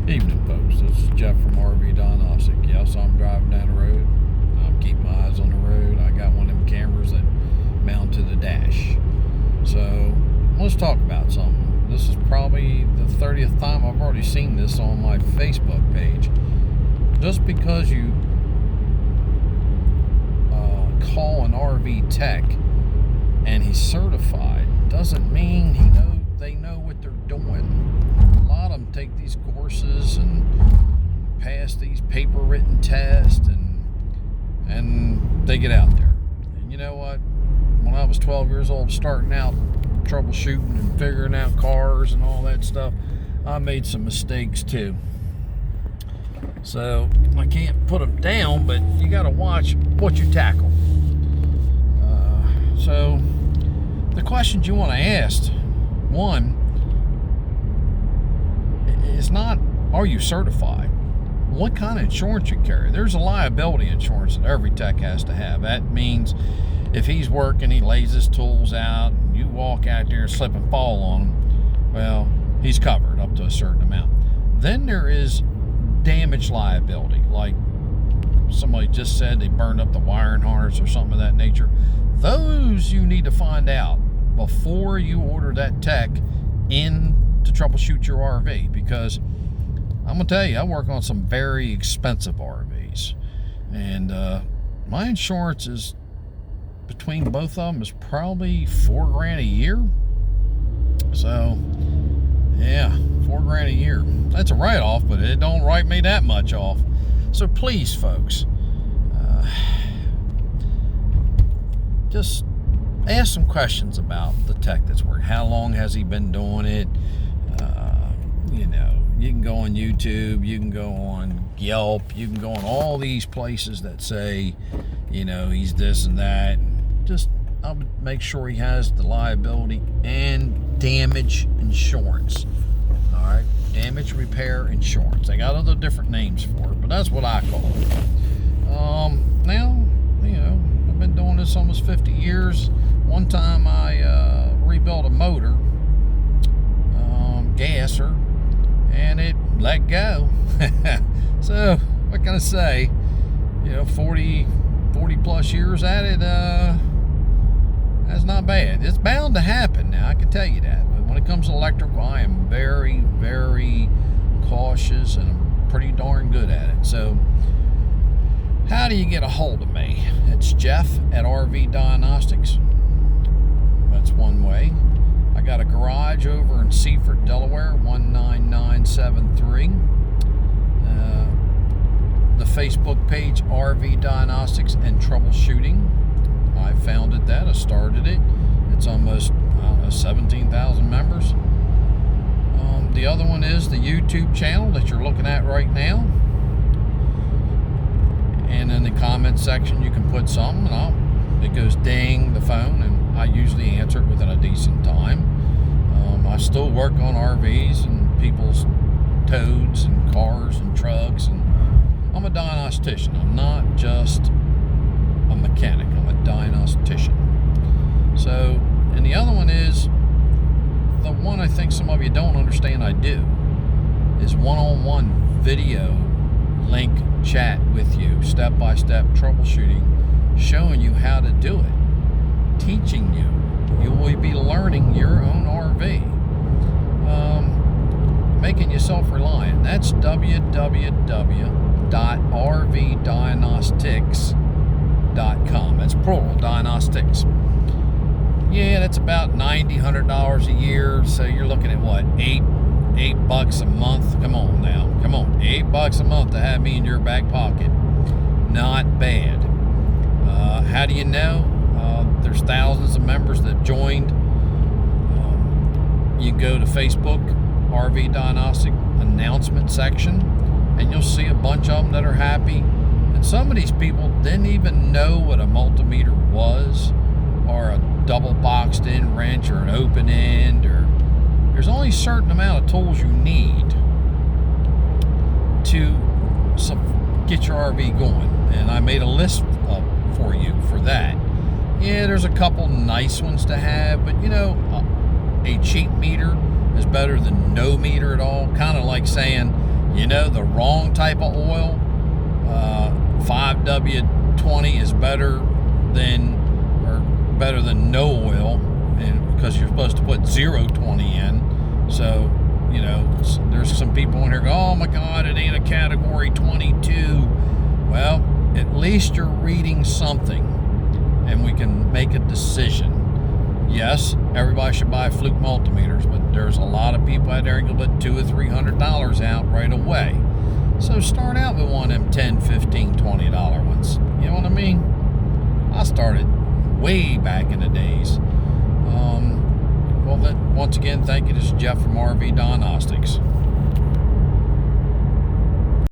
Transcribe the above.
Evening, folks. This is Jeff from RV Diagnostics. Yes, I'm driving down the road. I'm keeping my eyes on the road. I got one of them cameras that mount to the dash. So let's talk about something. This is probably the 30th time I've already seen this on my Facebook page. Just because you call an RV tech and he's certified doesn't mean they know what they're doing. A lot of them take these courses and pass these paper written tests and they get out there. And you know what? When I was 12 years old, starting out troubleshooting and figuring out cars and all that stuff, I made some mistakes too. So I can't put them down, but you got to watch what you tackle. So the questions you want to ask, one, is not, are you certified? What kind of insurance you carry? There's a liability insurance that every tech has to have. That means if he's working, he lays his tools out, and you walk out there and slip and fall on him, well, he's covered up to a certain amount. Then there is damage liability, like somebody just said they burned up the wiring harness or something of that nature. Those you need to find out before you order that tech in to troubleshoot your RV, because I'm gonna tell you, I work on some very expensive RVs, and my insurance is, between both of them, is probably $4,000 a year. So yeah, $4,000 a year. That's a write-off, but it don't write me that much off. So please, folks, just ask some questions about the tech that's working. How long has he been doing it? You can go on YouTube, you can go on Yelp, you can go on all these places that say, he's this and that. Just, I would make sure he has the liability and damage insurance. All right, damage repair insurance. They got other different names for it, but that's what I call it. Now, I've been doing this almost 50 years. One time I rebuilt a motor, gasser, and it let go. So what can I say? 40 plus years at it, that's not bad. It's bound to happen now, I can tell you that. But when it comes to electrical, I am very, very cautious, and I'm pretty darn good at it. So how do you get a hold of me? It's Jeff at RV Diagnostics. That's one way. I got a garage over in Seaford, Delaware, 19973. The Facebook page, RV Diagnostics and Troubleshooting. I founded that. I started it. It's almost, 17,000 members. The other one is the YouTube channel that you're looking at right now. And in the comment section, you can put something, and it goes ding, the phone, and I usually answer it within a decent time. I still work on RVs and people's toads and cars and trucks, and I'm a diagnostician. I'm not just a mechanic. I'm a diagnostician. So, and the other one is, the one I think some of you don't understand I do, is one-on-one video link chat with you, step-by-step troubleshooting, showing you how to do it, teaching you. You will be learning your own RV, making you self-reliant. That's www.rvdiagnostics.com. That's plural, diagnostics. Yeah, that's about $90-$100 a year. So you're looking at what, $8 a month? Come on now, come on, $8 a month to have me in your back pocket. Not bad. How do you know? There's thousands of members that joined. You go to Facebook, RV Diagnostic announcement section, and you'll see a bunch of them that are happy. And some of these people didn't even know what a multimeter was, or a double boxed in wrench, or an open end, or there's only a certain amount of tools you need to get your RV going. And I made a list up for you for that. Yeah, there's a couple nice ones to have, but a cheap meter is better than no meter at all. Kind of like saying, you know the wrong type of oil, 5W20 is better than no oil, and because you're supposed to put 020 in. So, you know, there's some people in here go, oh my God, it ain't a category 22. Well, at least you're reading something, and we can make a decision. Yes, everybody should buy Fluke multimeters, but there's a lot of people out there who can put $200 or $300 out right away. So start out with one of them $10, $15, $20 ones. You know what I mean? I started way back in the days. Well, then, once again, thank you. This is Jeff from RV Diagnostics.